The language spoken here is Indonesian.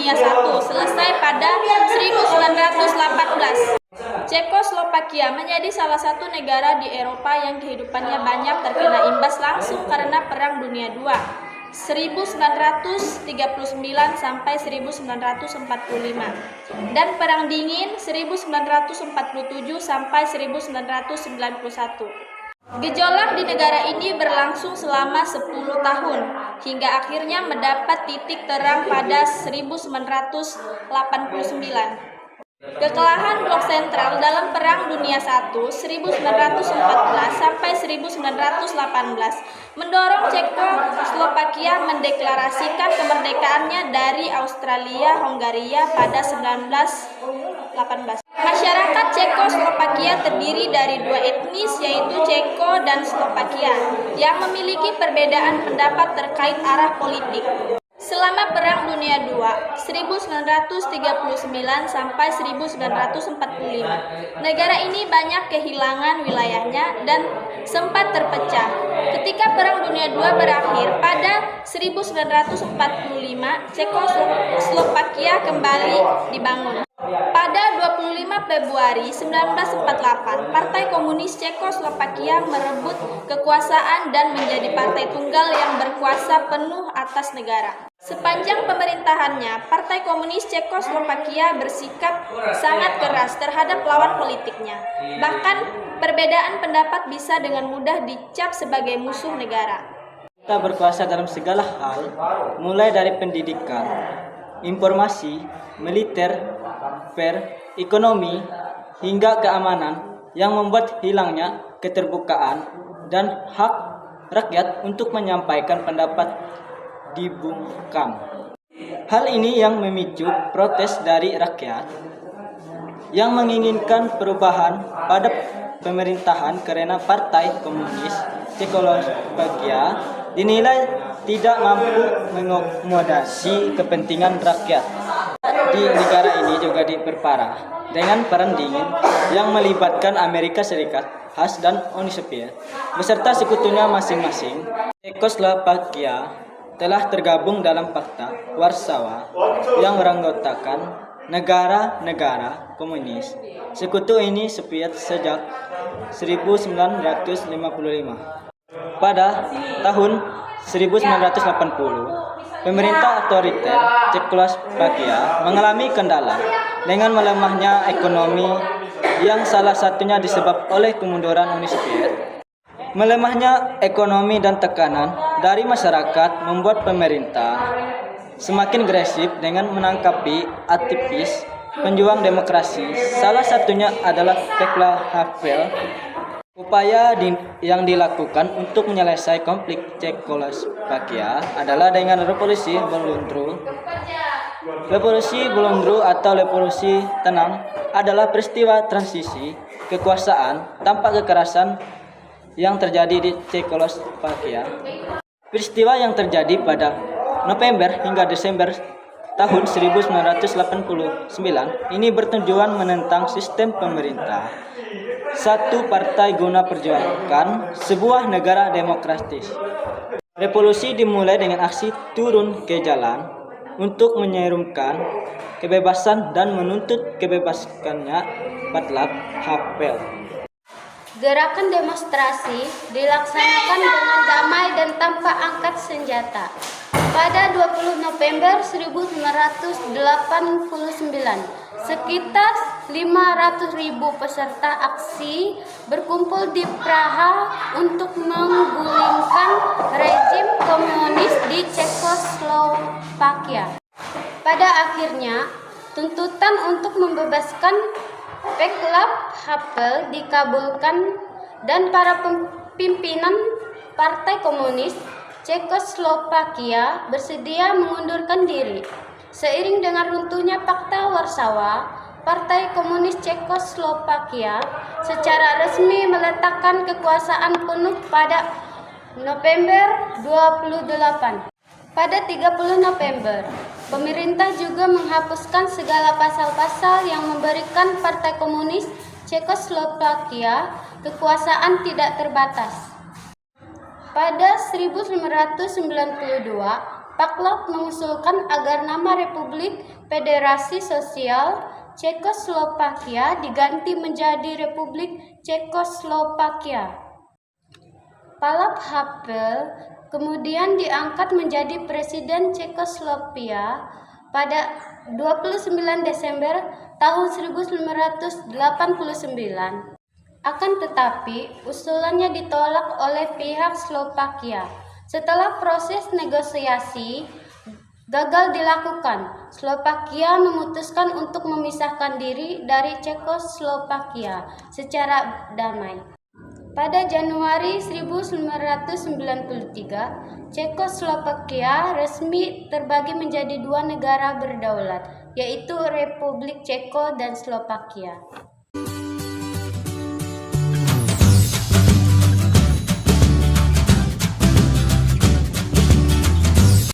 Dunia I selesai pada 1918. Cekoslovakia menjadi salah satu negara di Eropa yang kehidupannya banyak terkena imbas langsung karena Perang Dunia II 1939 sampai 1945 dan Perang Dingin 1947 sampai 1991. Gejolak di negara ini berlangsung selama 10 tahun hingga akhirnya mendapat titik terang pada 1989. Kekalahan Blok Sentral dalam Perang Dunia I 1914 sampai 1918 mendorong Cekoslovakia mendeklarasikan kemerdekaannya dari Austria-Hongaria pada 1918. Masyarakat Cekoslovakia terdiri dari dua etnis yaitu Ceko dan Slovakia yang memiliki perbedaan pendapat terkait arah politik. Selama Perang Dunia II 1939 sampai 1945, negara ini banyak kehilangan wilayahnya dan sempat terpecah. Ketika Perang Dunia II berakhir pada 1945, Cekoslovakia kembali dibangun. Pada 25 Februari 1948, Partai Komunis Cekoslovakia merebut kekuasaan dan menjadi partai tunggal yang berkuasa penuh atas negara. Sepanjang pemerintahannya, Partai Komunis Cekoslovakia bersikap sangat keras terhadap lawan politiknya. Bahkan, perbedaan pendapat bisa dengan mudah dicap sebagai musuh negara. Kita berkuasa dalam segala hal, mulai dari pendidikan, informasi, militer, ekonomi, hingga keamanan yang membuat hilangnya keterbukaan dan hak rakyat untuk menyampaikan pendapat dibungkam. Hal ini yang memicu protes dari rakyat yang menginginkan perubahan pada pemerintahan karena Partai Komunis Cekoslovakia dinilai tidak mampu mengakomodasi kepentingan rakyat. Di negara ini juga diperparah dengan Perang Dingin yang melibatkan Amerika Serikat, AS dan Uni Soviet beserta sekutunya masing-masing. Cekoslovakia telah tergabung dalam Pakta Warsawa yang beranggotakan negara-negara komunis. Sekutu ini Soviet sejak 1955. Pada tahun 1980, pemerintah otoriter Cekoslovakia mengalami kendala dengan melemahnya ekonomi yang salah satunya disebabkan oleh kemunduran Uni Soviet. Melemahnya ekonomi dan tekanan dari masyarakat membuat pemerintah semakin agresif dengan menangkapi aktivis penjuang demokrasi. Salah satunya adalah Václav Havel. Upaya yang dilakukan untuk menyelesaikan konflik Cekoslovakia adalah dengan revolusi Volundru. Revolusi Volundru atau revolusi tenang adalah peristiwa transisi kekuasaan tanpa kekerasan yang terjadi di Cekoslovakia. Peristiwa yang terjadi pada November hingga Desember tahun 1989 ini bertujuan menentang sistem pemerintah satu partai guna perjuangan sebuah negara demokratis. Revolusi dimulai dengan aksi turun ke jalan untuk menyerukan kebebasan dan menuntut kebebasannya Václav Havel. Gerakan demonstrasi dilaksanakan dengan damai dan tanpa angkat senjata. Pada 20 November 1989, sekitar 500.000 peserta aksi berkumpul di Praha untuk menggulingkan rezim komunis di Cekoslovakia. Pada akhirnya, tuntutan untuk membebaskan Václav Havel dikabulkan dan para pimpinan Partai Komunis Cekoslovakia bersedia mengundurkan diri. Seiring dengan runtuhnya Pakta Warsawa, Partai Komunis Cekoslovakia secara resmi meletakkan kekuasaan penuh pada November 28. Pada 30 November, pemerintah juga menghapuskan segala pasal-pasal yang memberikan Partai Komunis Cekoslovakia kekuasaan tidak terbatas. Pada 1992, Paklov mengusulkan agar nama Republik Federasi Sosial Cekoslovakia diganti menjadi Republik Cekoslovakia. Václav Havel kemudian diangkat menjadi Presiden Cekoslovakia pada 29 Desember tahun 1989. Akan tetapi, usulannya ditolak oleh pihak Slovakia. Setelah proses negosiasi gagal dilakukan, Slovakia memutuskan untuk memisahkan diri dari Cekoslovakia secara damai. Pada Januari 1993, Cekoslovakia resmi terbagi menjadi dua negara berdaulat, yaitu Republik Ceko dan Slovakia.